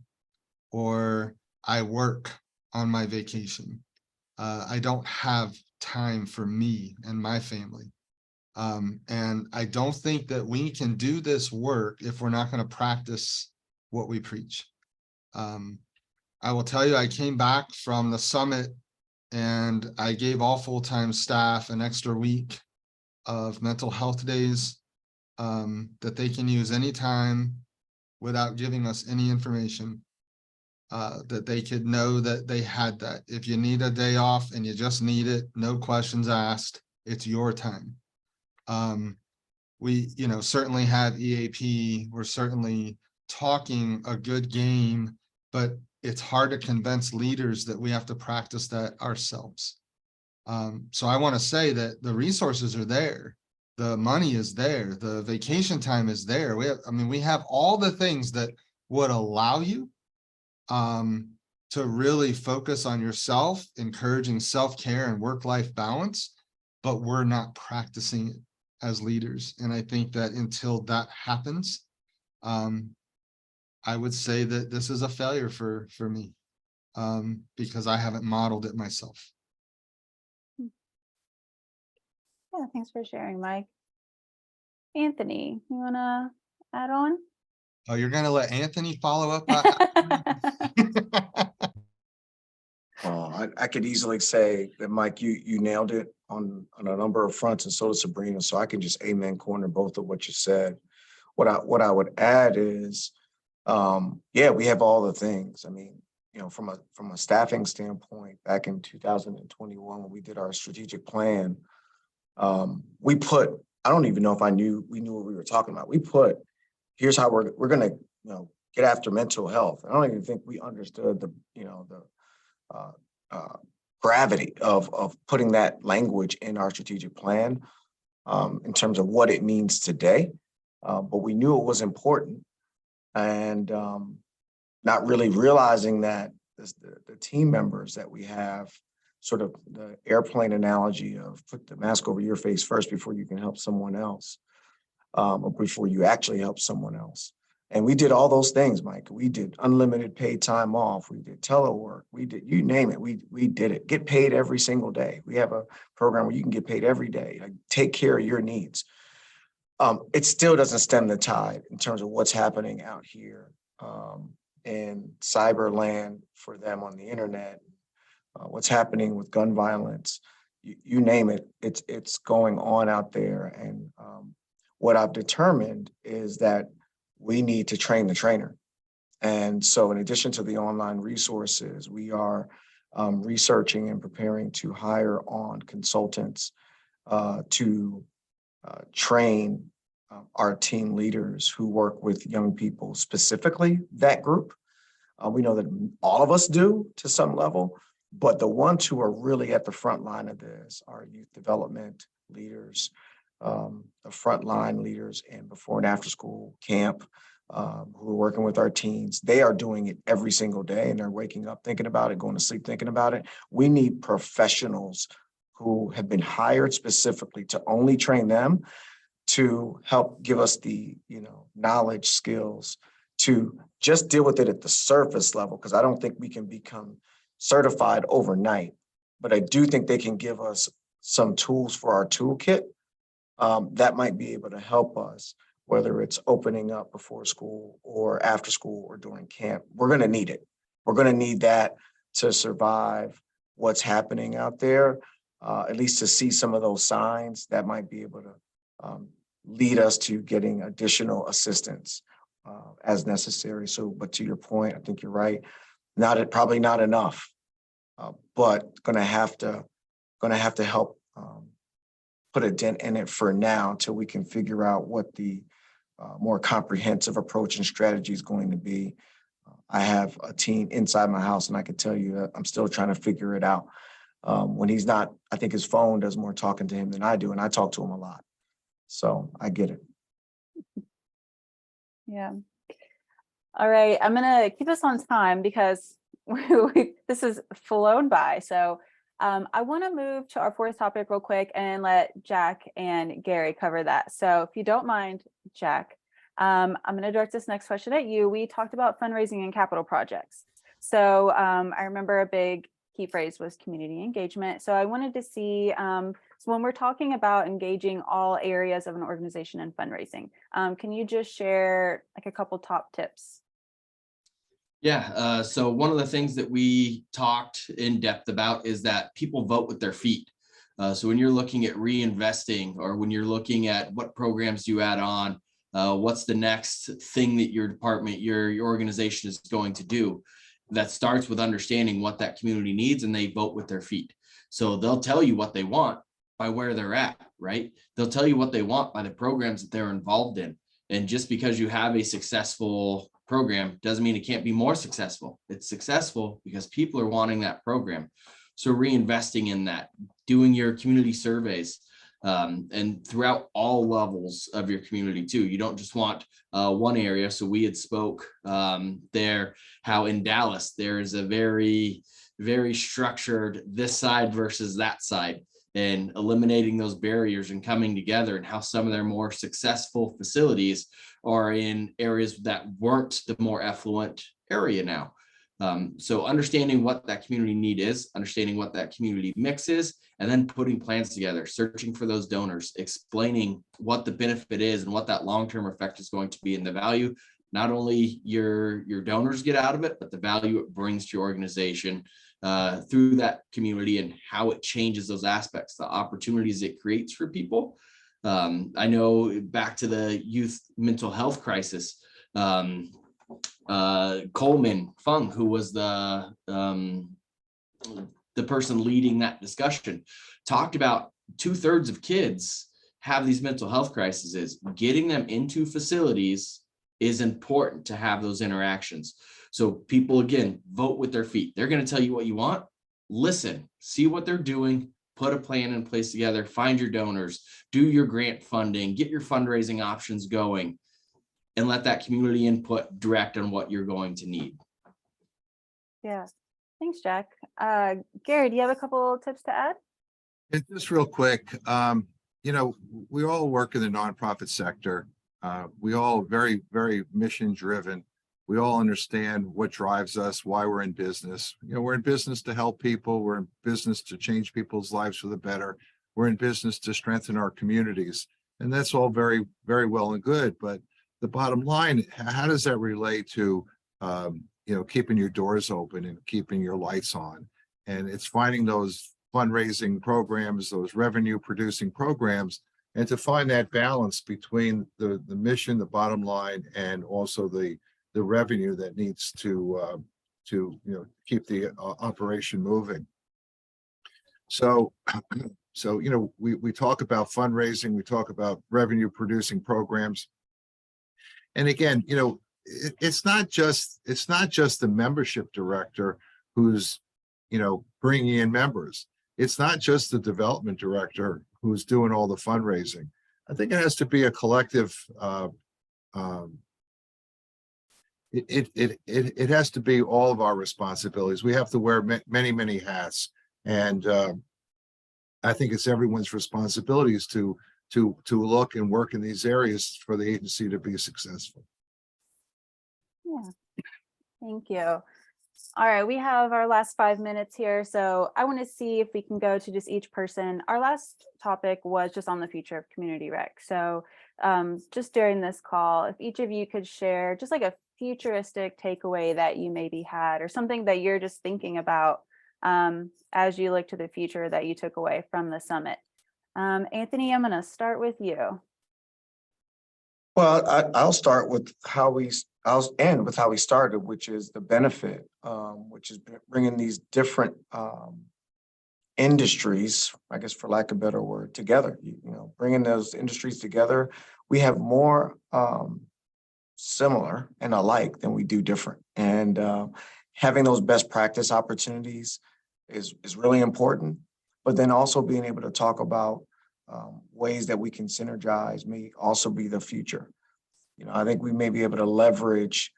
or I work on my vacation. I don't have time for me and my family. And I don't think that we can do this work if we're not going to practice what we preach. I will tell you, I came back from the summit and I gave all full-time staff an extra week of mental health days that they can use anytime without giving us any information, that they could know that they had that. If you need a day off and you just need it, no questions asked, it's your time. We, certainly have EAP. We're certainly talking a good game, but it's hard to convince leaders that we have to practice that ourselves. So I want to say that the resources are there. The money is there. The vacation time is there. We have all the things that would allow you to really focus on yourself, encouraging self-care and work-life balance, but we're not practicing it as leaders. And I think that until that happens, I would say that this is a failure for me because I haven't modeled it myself. Yeah, thanks for sharing, Mike. Anthony, you want to add on? Oh, you're going to let Anthony follow up? I could easily say that, Mike, you nailed it on a number of fronts, and so did Sabrina. So I can just amen corner both of what you said. What I would add is, yeah, we have all the things. I mean, from a staffing standpoint, back in 2021, when we did our strategic plan, we put, I don't even know if we knew what we were talking about. We put, here's how we're going to, get after mental health. I don't even think we understood the gravity of putting that language in our strategic plan in terms of what it means today. But we knew it was important, and not really realizing that the team members that we have, sort of the airplane analogy of put the mask over your face first before you can help someone else, or before you actually help someone else. And we did all those things, Mike. We did unlimited paid time off. We did telework. We did, you name it. We did it. Get paid every single day. We have a program where you can get paid every day. Like, take care of your needs. It still doesn't stem the tide in terms of what's happening out here in cyber land for them on the internet. What's happening with gun violence, you name it, it's going on out there. And what I've determined is that we need to train the trainer. And so in addition to the online resources, we are researching and preparing to hire on consultants to train our team leaders who work with young people, specifically that group. We know that all of us do to some level, but the ones who are really at the front line of this are youth development leaders, the frontline leaders in before and after school camp, who are working with our teens. They are doing it every single day, and they're waking up thinking about it, going to sleep thinking about it. We need professionals who have been hired specifically to only train them to help give us the knowledge, skills to just deal with it at the surface level, because I don't think we can become certified overnight, but I do think they can give us some tools for our toolkit that might be able to help us, whether it's opening up before school or after school or during camp. We're going to need it. We're going to need that to survive what's happening out there, at least to see some of those signs that might be able to lead us to getting additional assistance as necessary. So, but to your point, I think you're right. Probably not enough, but going to have to help put a dent in it for now until we can figure out what the more comprehensive approach and strategy is going to be. I have a team inside my house, and I can tell you that I'm still trying to figure it out. When he's not, I think his phone does more talking to him than I do, and I talk to him a lot. So I get it. Yeah. All right, I'm gonna keep us on time because this is flown by. So I want to move to our fourth topic real quick and let Jack and Gary cover that. So if you don't mind, Jack, I'm going to direct this next question at you. We talked about fundraising and capital projects. So I remember a big key phrase was community engagement. So I wanted to see, so when we're talking about engaging all areas of an organization in fundraising, can you just share like a couple top tips? Yeah, so one of the things that we talked in depth about is that people vote with their feet. So when you're looking at reinvesting, or when you're looking at what programs you add on, what's the next thing that your department, your organization is going to do, that starts with understanding what that community needs, and they vote with their feet. So they'll tell you what they want by where they're at, right? They'll tell you what they want by the programs that they're involved in. And just because you have a successful program doesn't mean it can't be more successful. It's successful because people are wanting that program. So reinvesting in that, doing your community surveys, and throughout all levels of your community too. You don't just want one area. So we had spoke there how in Dallas there is a very, very structured this side versus that side, and eliminating those barriers and coming together, and how some of their more successful facilities are in areas that weren't the more affluent area now. So understanding what that community need is, understanding what that community mix is, and then putting plans together, searching for those donors, explaining what the benefit is and what that long-term effect is going to be, and the value not only your donors get out of it, but the value it brings to your organization through that community, and how it changes those aspects, the opportunities it creates for people. I know back to the youth mental health crisis, Coleman Fung, who was the person leading that discussion, talked about 2/3 of kids have these mental health crises. Getting them into facilities is important to have those interactions. So people, again, vote with their feet. They're going to tell you what you want. Listen, see what they're doing, put a plan in place together, find your donors, do your grant funding, get your fundraising options going, and let that community input direct on what you're going to need. Yeah, thanks, Jack. Gary, do you have a couple tips to add? Just real quick, you know, we all work in the nonprofit sector. We all very, very mission driven. We all understand what drives us, why we're in business. You know, we're in business to help people. We're in business to change people's lives for the better. We're in business to strengthen our communities. And that's all very, very well and good. But the bottom line, how does that relate to, you know, keeping your doors open and keeping your lights on? And it's finding those fundraising programs, those revenue producing programs, and to find that balance between the mission, the bottom line, and also the revenue that needs to you know, keep the operation moving. So you know, we talk about fundraising, we talk about revenue producing programs, and again, you know, it's not just the membership director who's, you know, bringing in members. It's not just the development director who's doing all the fundraising. I think it has to be a collective. It has to be all of our responsibilities. We have to wear many hats, and I think it's everyone's responsibilities to look and work in these areas for the agency to be successful. Yeah, thank you. All right, we have our last 5 minutes here, so I want to see if we can go to just each person. Our last topic was just on the future of community rec. So just during this call, if each of you could share just like a futuristic takeaway that you maybe had, or something that you're just thinking about as you look to the future that you took away from the summit. Anthony, I'm going to start with you. Well, I'll start with I'll end with how we started, which is the benefit, which is bringing these different industries, I guess for lack of a better word, together. You know, bringing those industries together. We have more similar and alike than we do different, and having those best practice opportunities is really important. But then also being able to talk about ways that we can synergize may also be the future. I think we may be able to leverage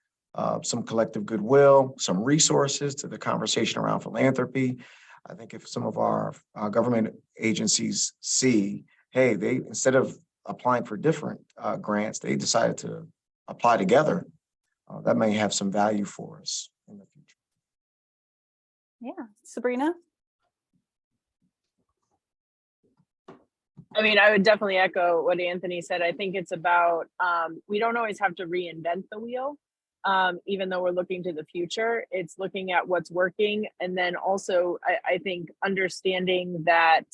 some collective goodwill, some resources to the conversation around philanthropy. I think if some of our government agencies see, hey, they, instead of applying for different grants, they decided to apply together, that may have some value for us in the future. Yeah, Sabrina? I mean, I would definitely echo what Anthony said. I think it's about, we don't always have to reinvent the wheel, even though we're looking to the future. It's looking at what's working. And then also, I think understanding that,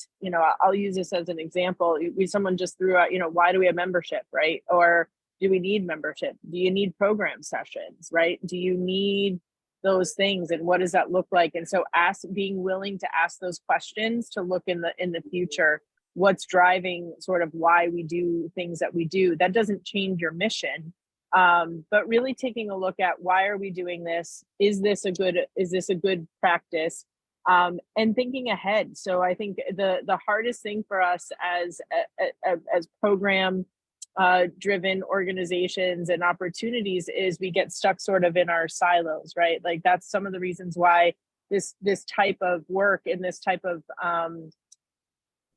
I'll use this as an example. Someone just threw out, why do we have membership, right? Or do we need membership? Do you need program sessions, right? Do you need those things, and what does that look like? And so being willing to ask those questions, to look in the future, what's driving sort of why we do things that we do. That doesn't change your mission, but really taking a look at, why are we doing this? Is this a good practice? And thinking ahead. So I think the hardest thing for us as program driven organizations and opportunities is we get stuck sort of in our silos, right? Like, that's some of the reasons why this type of work and this type of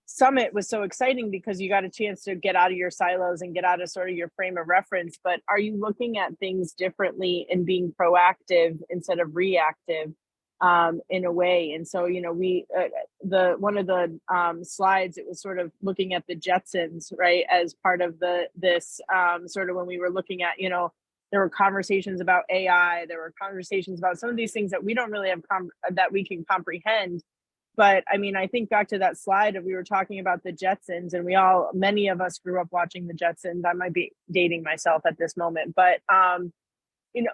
summit was so exciting, because you got a chance to get out of your silos and get out of sort of your frame of reference. But are you looking at things differently and being proactive instead of reactive in a way? And so, we one of the slides, it was sort of looking at the Jetsons, right, as part of this sort of, when we were looking at, there were conversations about AI, there were conversations about some of these things that we don't really have that we can comprehend. But I mean, I think back to that slide of, we were talking about the Jetsons, and many of us grew up watching the Jetsons. I might be dating myself at this moment, but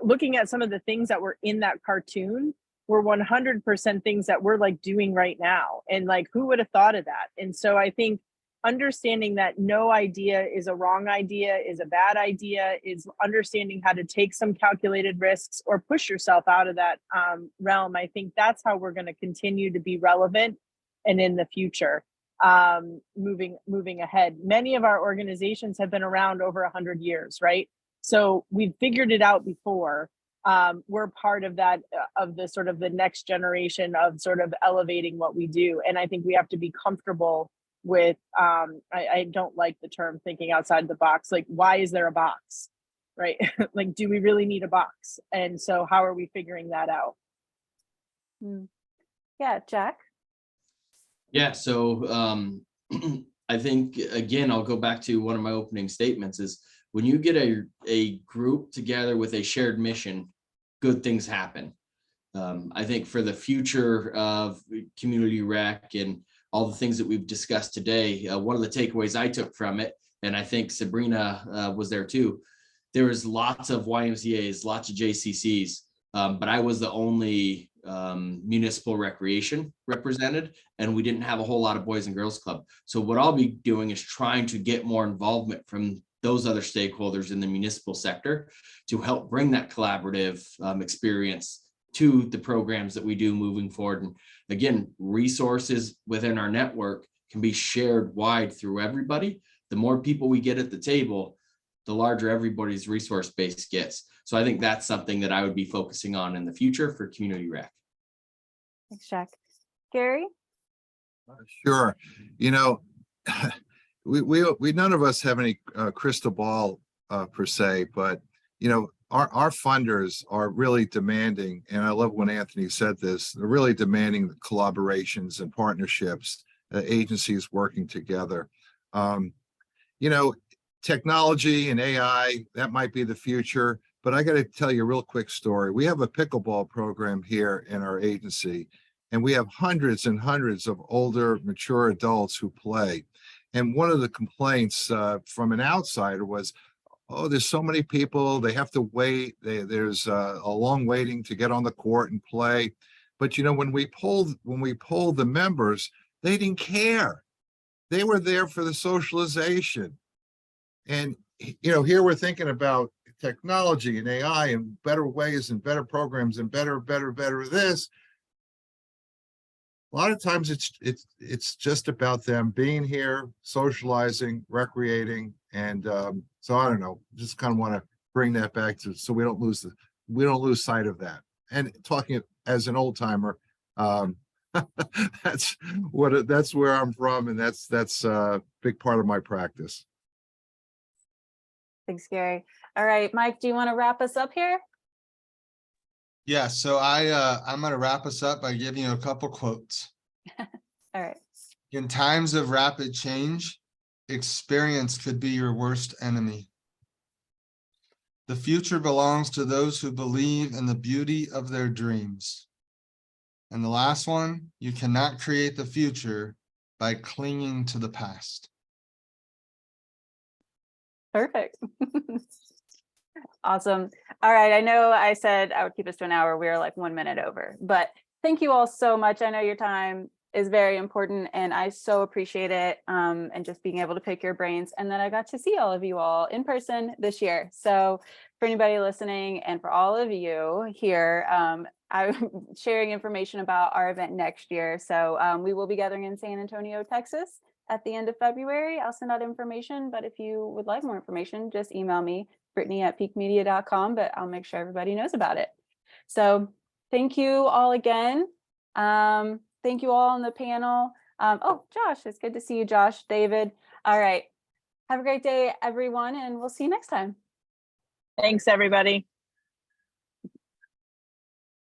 looking at some of the things that were in that cartoon were 100% things that we're like doing right now. And like, who would have thought of that? And so I think understanding that no idea is a wrong idea, is a bad idea, is understanding how to take some calculated risks or push yourself out of that realm. I think that's how we're going to continue to be relevant and in the future, moving ahead. Many of our organizations have been around over 100 years, right? So we've figured it out before. We're part of that, of the sort of the next generation of sort of elevating what we do. And I think we have to be comfortable with, I don't like the term thinking outside the box. Like, why is there a box, right? Like, do we really need a box? And so how are we figuring that out? Yeah, Jack? Yeah, so I think, again, I'll go back to one of my opening statements is, when you get a group together with a shared mission, good things happen. I think for the future of community rec and all the things that we've discussed today, one of the takeaways I took from it, and I think Sabrina was there too, there was lots of YMCAs, lots of JCCs, but I was the only municipal recreation represented, and we didn't have a whole lot of Boys and Girls Club. So what I'll be doing is trying to get more involvement from those other stakeholders in the municipal sector to help bring that collaborative experience to the programs that we do moving forward. And again, resources within our network can be shared wide through everybody. The more people we get at the table, the larger everybody's resource base gets. So I think that's something that I would be focusing on in the future for community rec. Thanks, Jack. Gary? Sure. We none of us have any crystal ball per se, but our funders are really demanding, and I love when Anthony said this, they're really demanding the collaborations and partnerships, agencies working together. Technology and AI, that might be the future, but I got to tell you a real quick story. We have a pickleball program here in our agency, and we have hundreds and hundreds of older, mature adults who play. And one of the complaints from an outsider was, oh, there's so many people, they have to wait. There's a long waiting to get on the court and play. But when we polled the members, they didn't care. They were there for the socialization. And here we're thinking about technology and AI and better ways and better programs and better this. A lot of times it's just about them being here, socializing, recreating, And so I don't know, just kind of want to bring that back to, so we don't lose sight of that. And talking as an old timer, that's where I'm from, and that's a big part of my practice. Thanks, Gary. All right, Mike, do you want to wrap us up here? Yeah, so I'm gonna wrap us up by giving you a couple quotes. All right. In times of rapid change, experience could be your worst enemy. The future belongs to those who believe in the beauty of their dreams. And the last one, you cannot create the future by clinging to the past. Perfect. Awesome. All right. I know I said I would keep us to an hour. We're like 1 minute over, but thank you all so much. I know your time is very important and I so appreciate it. And just being able to pick your brains, and then I got to see all of you all in person this year. So for anybody listening and for all of you here, I'm sharing information about our event next year. So we will be gathering in San Antonio, Texas at the end of February. I'll send out information, but if you would like more information, just email me, Brittany@peakmedia.com, but I'll make sure everybody knows about it. So thank you all again. Thank you all on the panel. Oh, Josh, it's good to see you, Josh, David. All right. Have a great day, everyone, and we'll see you next time. Thanks, everybody.